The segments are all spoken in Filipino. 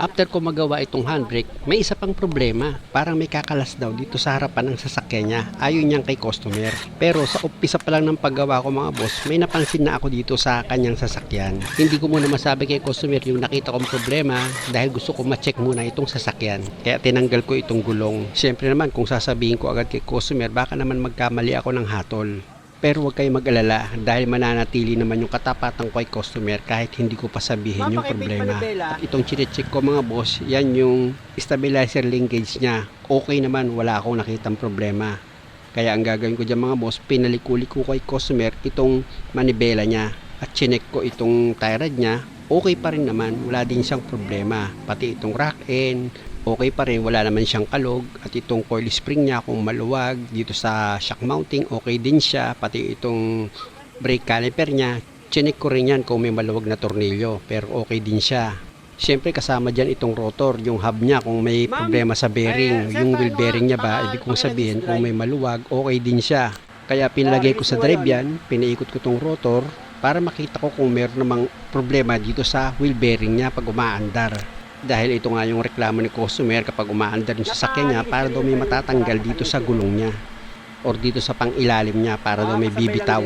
After ko magawa itong handbrake, may isa pang problema. Parang may kakalas daw dito sa harapan ng sasakyan niya. Ayon niyang kay customer. Pero sa umpisa pa lang ng paggawa ko mga boss, may napansin na ako dito sa kanyang sasakyan. Hindi ko muna masabi kay customer yung nakita kong problema dahil gusto ko ma-check muna itong sasakyan. Kaya tinanggal ko itong gulong. Siyempre naman kung sasabihin ko agad kay customer, baka naman magkamali ako ng hatol. Pero huwag kayong mag-alala dahil mananatili naman yung katapatan ko kay customer kahit hindi ko pa sabihin yung problema. At itong chinecheck ko mga boss, yan yung stabilizer linkage niya. Okay naman, wala akong nakitang problema. Kaya ang gagawin ko dyan mga boss, pinalikuli ko kay customer itong manibela niya. At chinek ko itong tie rod niya, okay pa rin naman, wala din siyang problema. Pati itong rack end, okay pa rin, wala naman siyang kalog. At itong coil spring niya kung maluwag dito sa shock mounting, okay din siya. Pati itong brake caliper niya, chinek ko rin yan kung may maluwag na tornilyo, pero okay din siya. Siyempre kasama dyan itong rotor, yung hub niya kung may problema sa bearing, yung wheel bearing niya ba, ibig kong sabihin kung may maluwag, okay din siya. Kaya pinalagay ko sa drive yan, pinaikot ko itong rotor para makita ko kung meron namang problema dito sa wheel bearing niya pag umaandar. Dahil ito nga yung reklamo ni customer kapag umaandar yung sasakyan niya para daw may matatanggal dito sa gulong niya or dito sa pangilalim niya para daw may bibitaw.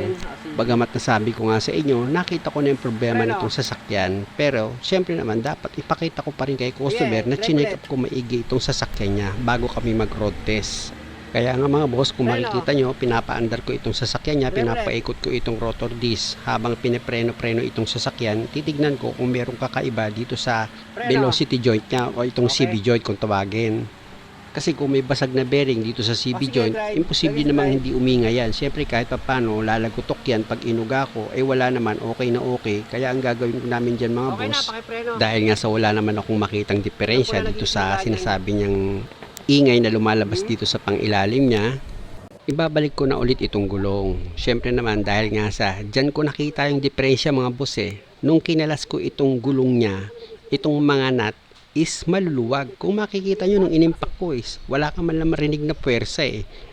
Bagamat nasabi ko nga sa inyo, nakita ko na yung problema nitong sasakyan, pero syempre naman dapat ipakita ko pa rin kay customer na chinek up ko maigi itong sasakyan niya bago kami mag road test. Kaya nga mga boss, kung makikita nyo, pinapaandar ko itong sasakyan niya, pinapaikot ko itong rotor disc. Habang pinipreno-preno itong sasakyan, titignan ko kung merong kakaiba dito sa velocity joint niya o itong CB joint kung tawagin. Kasi kung may basag na bearing dito sa CB joint, imposible namang hindi umingay yan. Siyempre kahit papano, lalagutok yan pag inuga ko, wala naman, okay na okay. Kaya ang gagawin ko namin dyan mga boss, dahil nga sa wala naman akong makitang diferensya dito sa sinasabi niyang ingay na lumalabas dito sa pangilalim niya, ibabalik ko na ulit itong gulong. Syempre naman dahil nga sa dyan ko nakita yung diferensya mga boss nung kinalas ko itong gulong niya, itong mga nut is maluluwag. Kung makikita nyo nung inimpak ko is wala ka man lang marinig na puwersa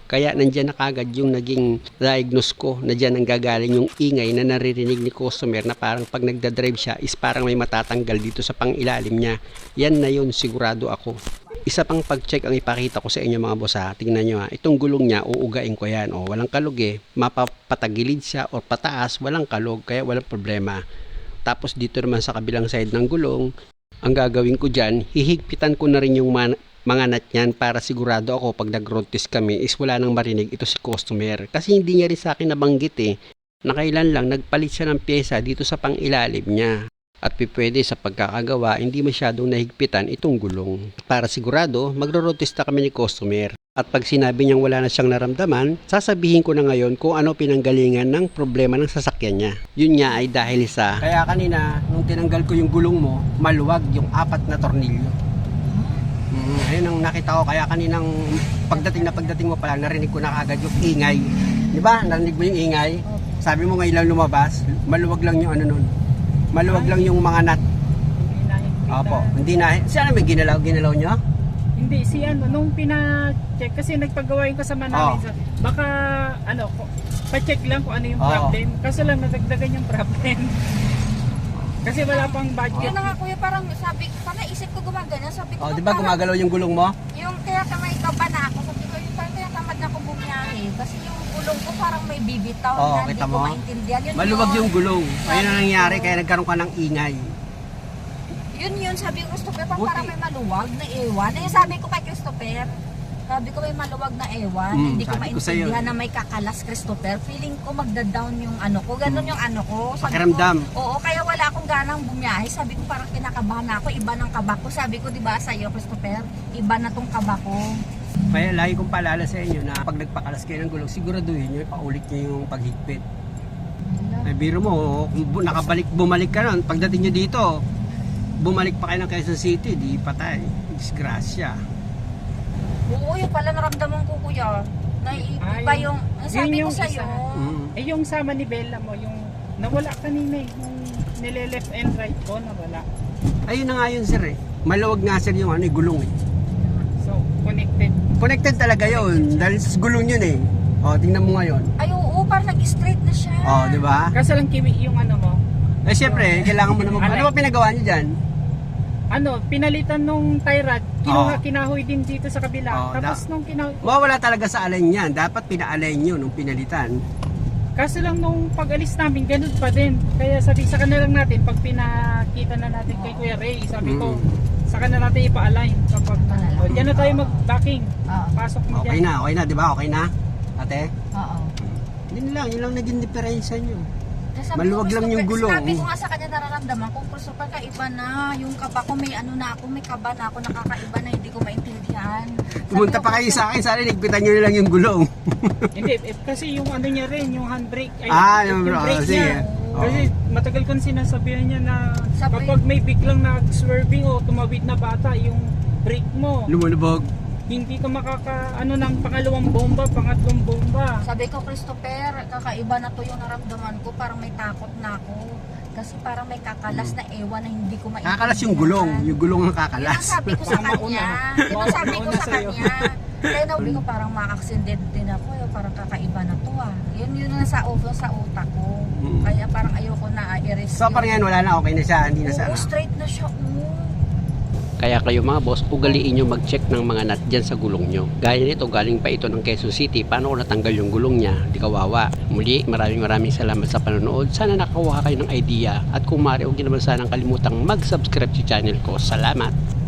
Kaya nandyan na kagad yung naging diagnose ko na dyan ang gagaling yung ingay na naririnig ni customer na parang pag nagdadrive siya is parang may matatanggal dito sa pangilalim niya. Yan na yun, sigurado ako. Isa pang pag-check ang ipakita ko sa inyo mga boss Tingnan nyo itong gulong niya, uugain ko yan. Walang kalog mapapatagilid siya o pataas, walang kalog, kaya walang problema. Tapos dito naman sa kabilang side ng gulong, ang gagawin ko dyan, hihigpitan ko na rin yung mga nut niyan para sigurado ako pag nag-road test kami is wala nang marinig ito si customer. Kasi hindi niya rin sa akin nabanggit na kailan lang nagpalit siya ng pyesa dito sa pangilalim niya. At pwede sa pagkakagawa, hindi masyadong nahigpitan itong gulong. Para sigurado, magro-road test na kami ni customer. At pag sinabi niyang wala na siyang naramdaman, sasabihin ko na ngayon kung ano pinanggalingan ng problema ng sasakyan niya. Yun nga ay dahil sa kaya kanina, nung tinanggal ko yung gulong mo, maluwag yung 4 na tornilyo. Ayun ang nakita ko, kaya kaninang pagdating mo pa lang, narinig ko na kagad yung ingay. Di ba? Narinig mo yung ingay? Sabi mo ngayon lang lumabas, maluwag lang yung ano nun. Maluwag lang yung mga nut. Opo, hindi na. Saan may ginalaw nyo? Hindi, si nung pina-check, kasi nagpagawain ko sa namin. Baka, pa-check lang kung ano yung problem. Kaso lang, nadagdagan yung problem. Kasi wala pang budget. Kaya na nga kuya, parang sabi, naisip ko gumagana. Sabi ko, Di ba gumagalaw yung gulong mo? Yung kaya may ikaw na ako. Sabi ko, yung parang kaya tamad na ako bumiyahe. Kasi yung gulong ko parang may bibitaw na hindi kita ko mo? maintindihan. Maluwag yung gulong. Ayun ang nangyari, kaya nagkaroon ka ng ingay. Yun, sabi ko, Christopher, parang may maluwag na ewan. Sabi ko kay Christopher, sabi ko may maluwag na ewan. Hindi ko maintindihan na may kakalas, Christopher. Feeling ko magda-down yung ano ko. Ganun yung ano ko. Pakiramdam. Oo, kaya wala akong ganang bumiyahe. Sabi ko parang kinakabahan ako. Iba ng kaba ko. Sabi ko, di ba sa'yo, Christopher? Iba na tong kaba ko. Kaya lagi kong paalala sa inyo na pag nagpakalas kayo ng gulong, siguraduhin nyo, paulit nyo yung paghigpit. Ay, biro mo, kung bumalik ka nun, pagdating nyo dito, bumalik pa kayo ng Quezon City, di patay. Disgrasya. Oo, yung pala naramdaman ko, kuya. Iba yung, sabi ko sa'yo. Yung sa manibela mo, yung nawala kanina yung nile-left and right ko, nawala. Ayun na nga yun sir Maluwag nga sir yung gulong So, connected. Connected talaga yun, dahil sa gulong yun tingnan mo ngayon. Ay, oo, parang nag-straight na siya. Di ba? Kaso lang kiwi yung ano mo. Siyempre, kailangan mo naman. Ano ba pinagawa niyo dyan? pinalitan nung tie rod, kinahoy din dito sa kabila. Tapos nung kinahoy, Mawala talaga sa align yan. Dapat pina-align nyo nung pinalitan. kaso lang nung pag-alis namin, ganun pa din. Kaya sabi sa kanila lang natin, pag pinakita na natin kay Kuya Ray, sabi ko, sa kanila natin ipa-align. Kapag, diyan na tayo mag-backing. Pasok mo Okay dyan. na, di ba? Okay na? Ate? Oo. Yun lang naging diferensya nyo. Kasi sabi Maluwag ko, lang yung Christopher, gulong. Sabi ko nga sa kanya nararamdaman ko, Christopher, kaiba na. Yung kaba ko, may ano na ako, may kaba na ako, nakakaiba na, hindi ko maintindihan. Pumunta pa kayo sa akin, sana ligpitan nyo na lang yung gulong. Hindi, kasi yung ano niya rin, yung handbrake, yung brake sige. niya. Kasi matagal kong sinasabihan niya na Sabi- kapag may biglang nag-swerving o tumawid na bata, yung brake mo, Lumulubog. hindi ka ng pangalawang bomba, pangatlong bomba. Sabi ko, Christopher, kakaiba na to yung naramdaman ko, parang may takot na ako. Kasi parang may kakalas na ewan na hindi ko maintindihan. Kakalas yung gulong ang Yun ang kakalas. sabi ko sa Baka kanya. mauna. Yun ang sabi ko Mauna sa sa'yo. kanya. Kaya nabi ko parang ma-accident din ako. Parang kakaiba na to ah. Yun na sa utak ko. Kaya parang ayoko na i-risk. So parang yan, wala na, okay na siya, hindi na siya. Oo, straight na siya. Kaya kayo mga boss, ugaliin nyo mag-check ng mga nut dyan sa gulong nyo. Gaya nito, galing pa ito ng Quezon City. Paano ko natanggal yung gulong niya? Di kawawa. Muli, maraming salamat sa panonood. Sana nakakuha kayo ng idea. At kung maaari, huwag nyo naman sanang kalimutang mag-subscribe sa channel ko. Salamat!